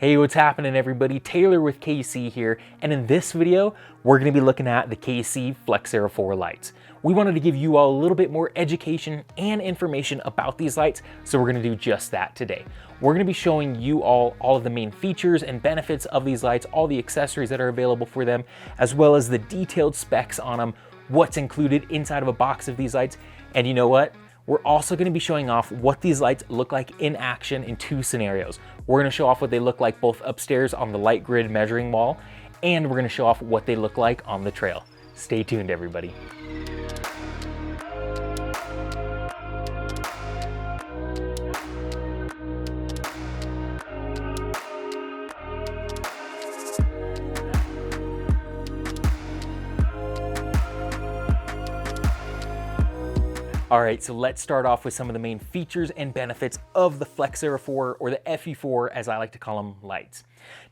Hey, what's happening everybody? Taylor with KC here, and in this video, we're gonna be looking at the KC FE4 Lights. We wanted to give you all a little bit more education and information about these lights, so we're gonna do just that today. We're gonna be showing you all of the main features and benefits of these lights, all the accessories that are available for them, as well as the detailed specs on them, what's included inside of a box of these lights, and you know what? We're also going to be showing off what these lights look like in action in two scenarios. We're going to show off what they look like both upstairs on the light grid measuring wall, and we're going to show off what they look like on the trail. Stay tuned, everybody. All right, so let's start off with some of the main features and benefits of the FE4 or the FE4, as I like to call them, lights.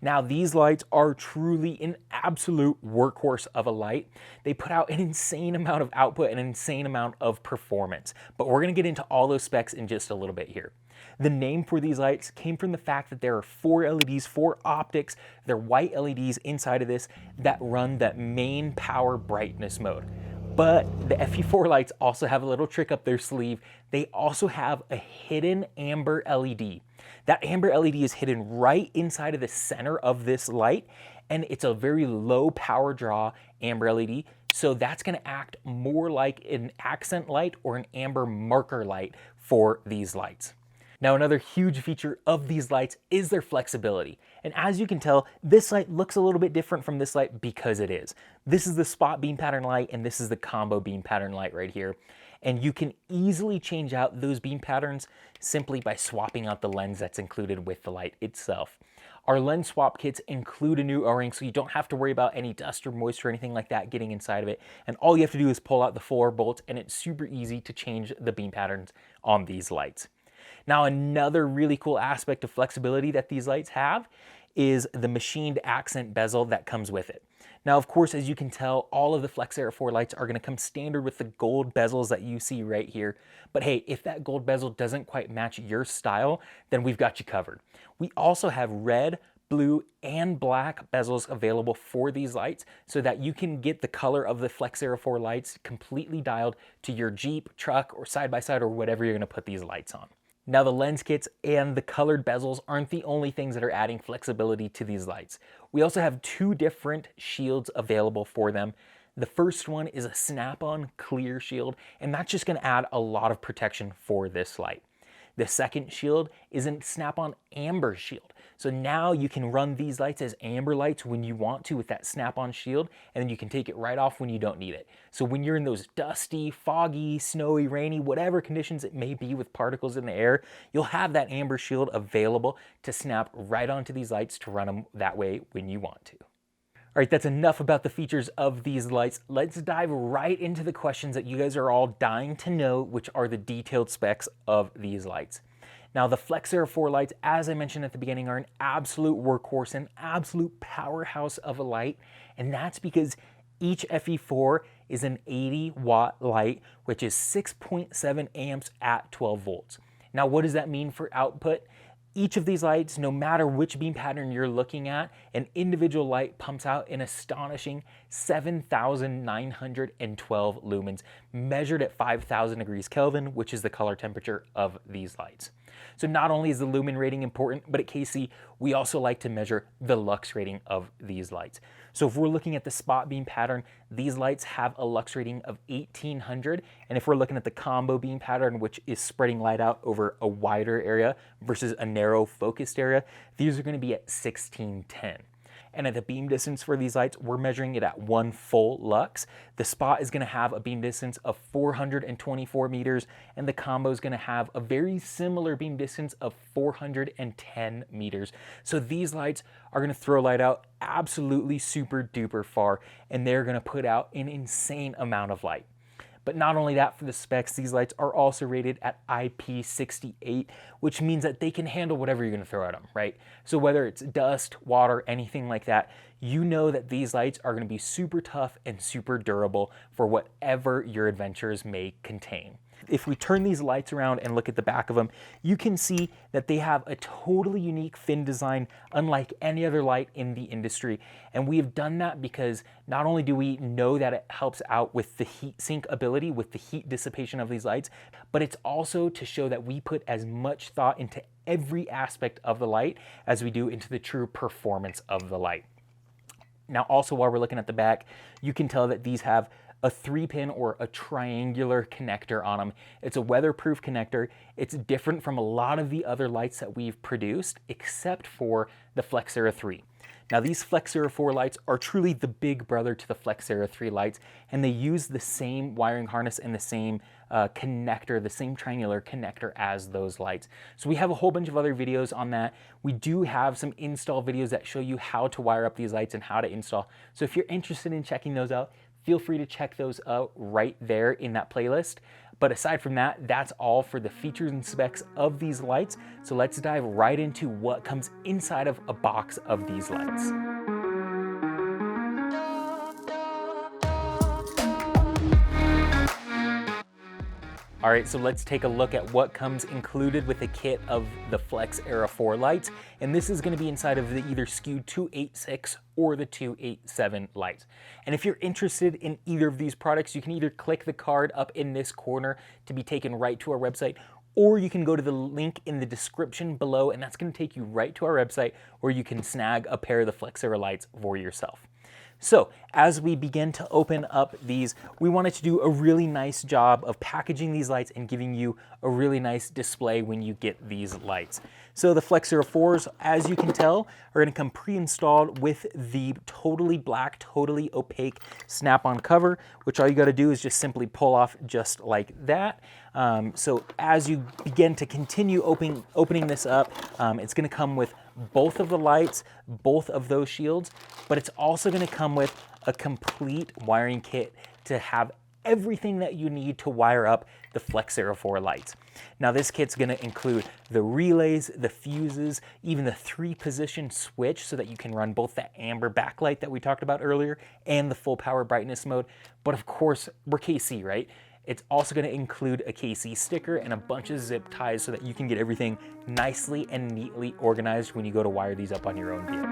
Now, these lights are truly an absolute workhorse of a light. They put out an insane amount of output, an insane amount of performance, but we're gonna get into all those specs in just a little bit here. The name for these lights came from the fact that there are 4 LEDs, 4 optics. They're white LEDs inside of this that run that main power brightness mode. But the FE4 lights also have a little trick up their sleeve. They also have a hidden amber LED. That amber LED is hidden right inside of the center of this light, and it's a very low power draw amber LED. So that's gonna act more like an accent light or an amber marker light for these lights. Now, another huge feature of these lights is their flexibility. And as you can tell, this light looks a little bit different from this light because it is. This is the spot beam pattern light, and this is the combo beam pattern light right here. And you can easily change out those beam patterns simply by swapping out the lens that's included with the light itself. Our lens swap kits include a new O-ring, so you don't have to worry about any dust or moisture or anything like that getting inside of it. And all you have to do is pull out the 4 bolts, and it's super easy to change the beam patterns on these lights. Now, another really cool aspect of flexibility that these lights have is the machined accent bezel that comes with it. Now, of course, as you can tell, all of the FE4 lights are going to come standard with the gold bezels that you see right here. But hey, if that gold bezel doesn't quite match your style, then we've got you covered. We also have red, blue, and black bezels available for these lights so that you can get the color of the FE4 lights completely dialed to your Jeep, truck, or side-by-side or whatever you're going to put these lights on. Now, the lens kits and the colored bezels aren't the only things that are adding flexibility to these lights. We also have 2 different shields available for them. The first one is a snap-on clear shield, and that's just going to add a lot of protection for this light. The second shield is a snap-on amber shield. So now you can run these lights as amber lights when you want to with that snap-on shield, and then you can take it right off when you don't need it. So when you're in those dusty, foggy, snowy, rainy, whatever conditions it may be with particles in the air, you'll have that amber shield available to snap right onto these lights to run them that way when you want to. All right, that's enough about the features of these lights. Let's dive right into the questions that you guys are all dying to know, which are the detailed specs of these lights. Now, the FE4 lights, as I mentioned at the beginning, are an absolute workhorse, an absolute powerhouse of a light, and that's because each FE4 is an 80-watt light, which is 6.7 amps at 12 volts. Now, what does that mean for output? Each of these lights, no matter which beam pattern you're looking at, an individual light pumps out an astonishing 7,912 lumens, measured at 5,000 degrees Kelvin, which is the color temperature of these lights. So not only is the lumen rating important, but at KC, we also like to measure the lux rating of these lights. So if we're looking at the spot beam pattern, these lights have a lux rating of 1,800. And if we're looking at the combo beam pattern, which is spreading light out over a wider area versus a narrow focused area, these are going to be at 1,610. And at the beam distance for these lights, we're measuring it at 1 full lux. The spot is going to have a beam distance of 424 meters, and the combo is going to have a very similar beam distance of 410 meters. So these lights are going to throw light out absolutely super duper far, and they're going to put out an insane amount of light. But not only that, for the specs, these lights are also rated at IP68, which means that they can handle whatever you're going to throw at them, right? So whether it's dust, water, anything like that, you know that these lights are going to be super tough and super durable for whatever your adventures may contain. If we turn these lights around and look at the back of them, you can see that they have a totally unique fin design, unlike any other light in the industry. And we have done that because not only do we know that it helps out with the heat sink ability, with the heat dissipation of these lights, but it's also to show that we put as much thought into every aspect of the light as we do into the true performance of the light. Now, also while we're looking at the back, you can tell that these have a 3-pin or a triangular connector on them. It's a weatherproof connector. It's different from a lot of the other lights that we've produced, except for the FE4 3. Now, these FE4 lights are truly the big brother to the FE4 3 lights, and they use the same wiring harness and the same connector, the same triangular connector as those lights. So we have a whole bunch of other videos on that. We do have some install videos that show you how to wire up these lights and how to install. So if you're interested in checking those out, feel free to check those out right there in that playlist. But aside from that, that's all for the features and specs of these lights. So let's dive right into what comes inside of a box of these lights. All right, so let's take a look at what comes included with a kit of the FE4 lights. And this is gonna be inside of the either SKU 286 or the 287 lights. And if you're interested in either of these products, you can either click the card up in this corner to be taken right to our website, or you can go to the link in the description below, and that's gonna take you right to our website where you can snag a pair of the FE4 lights for yourself. So as we begin to open up these, we wanted to do a really nice job of packaging these lights and giving you a really nice display when you get these lights. So the FE4s, as you can tell, are gonna come pre-installed with the totally black, totally opaque snap-on cover, which all you gotta do is just simply pull off just like that. So as you begin to continue opening this up, it's gonna come with both of the lights, both of those shields, but it's also gonna come with a complete wiring kit to have everything that you need to wire up the FE4 lights. Now this kit's gonna include the relays, the fuses, even the 3-position switch so that you can run both the amber backlight that we talked about earlier and the full power brightness mode. But of course, we're KC, right? It's also going to include a KC sticker and a bunch of zip ties so that you can get everything nicely and neatly organized when you go to wire these up on your own vehicle.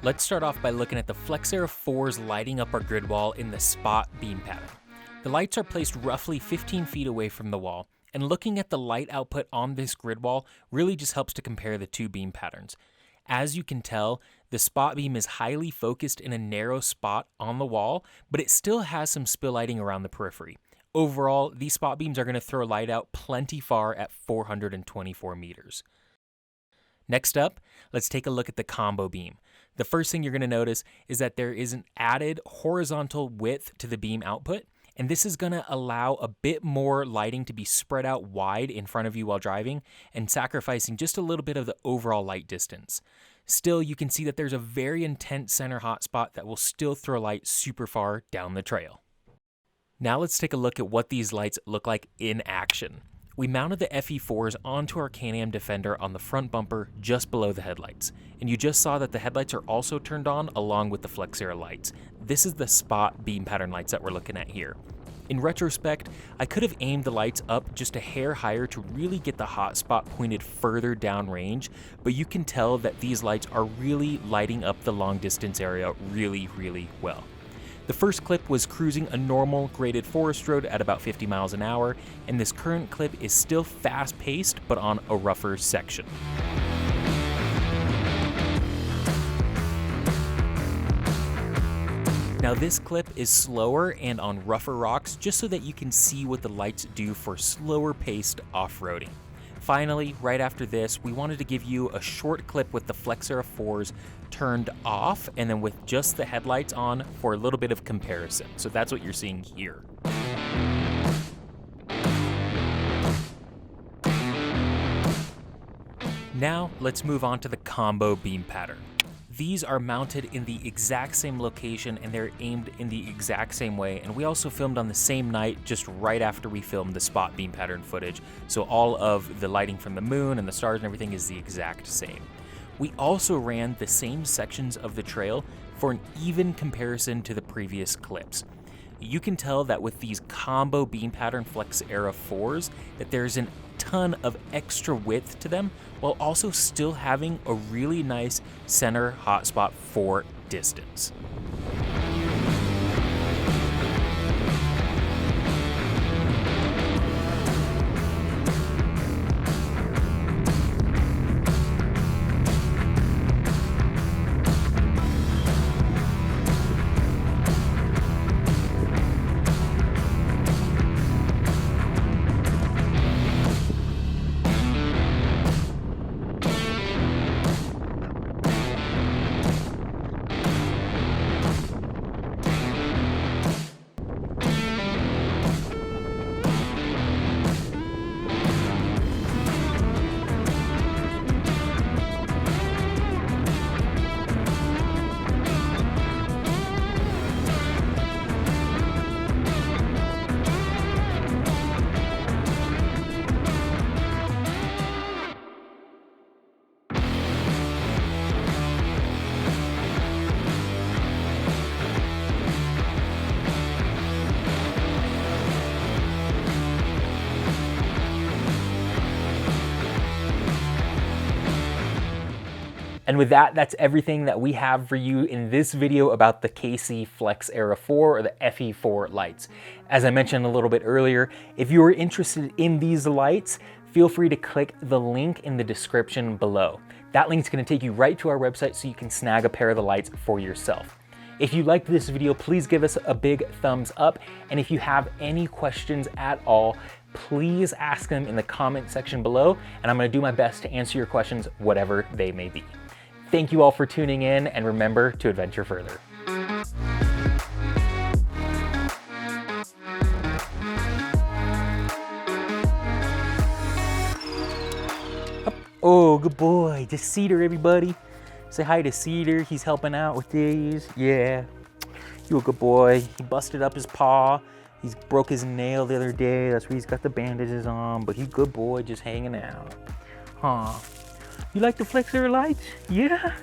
Let's start off by looking at the FE4's lighting up our grid wall in the spot beam pattern. The lights are placed roughly 15 feet away from the wall, and looking at the light output on this grid wall really just helps to compare the two beam patterns. As you can tell, the spot beam is highly focused in a narrow spot on the wall, but it still has some spill lighting around the periphery. Overall, these spot beams are going to throw light out plenty far at 424 meters. Next up, let's take a look at the combo beam. The first thing you're going to notice is that there is an added horizontal width to the beam output, and this is going to allow a bit more lighting to be spread out wide in front of you while driving and sacrificing just a little bit of the overall light distance. Still, you can see that there's a very intense center hotspot that will still throw light super far down the trail. Now let's take a look at what these lights look like in action. We mounted the FE4s onto our Can-Am Defender on the front bumper just below the headlights. And you just saw that the headlights are also turned on along with the FE4 lights. This is the spot beam pattern lights that we're looking at here. In retrospect, I could have aimed the lights up just a hair higher to really get the hot spot pointed further down range, but you can tell that these lights are really lighting up the long distance area really, really well. The first clip was cruising a normal graded forest road at about 50 miles an hour, and this current clip is still fast-paced but on a rougher section. Now this clip is slower and on rougher rocks just so that you can see what the lights do for slower paced off-roading. Finally, right after this, we wanted to give you a short clip with the FE4s turned off and then with just the headlights on for a little bit of comparison. So that's what you're seeing here. Now let's move on to the combo beam pattern. These are mounted in the exact same location and they're aimed in the exact same way, and we also filmed on the same night just right after we filmed the spot beam pattern footage, so all of the lighting from the moon and the stars and everything is the exact same. We also ran the same sections of the trail for an even comparison to the previous clips. You can tell that with these combo beam pattern Flex Era 4s that there's a ton of extra width to them while also still having a really nice center hotspot for distance. And with that, that's everything that we have for you in this video about the KC Flex Era 4 or the FE4 lights. As I mentioned a little bit earlier, if you are interested in these lights, feel free to click the link in the description below. That link's gonna take you right to our website so you can snag a pair of the lights for yourself. If you liked this video, please give us a big thumbs up. And if you have any questions at all, please ask them in the comment section below, and I'm gonna do my best to answer your questions, whatever they may be. Thank you all for tuning in, and remember to adventure further. Oh, good boy. Just Cedar, everybody. Say hi to Cedar. He's helping out with these. Yeah. You a good boy. He busted up his paw. He broke his nail the other day. That's why he's got the bandages on. But he's a good boy, just hanging out. Huh. You like the Flex Era lights? Yeah?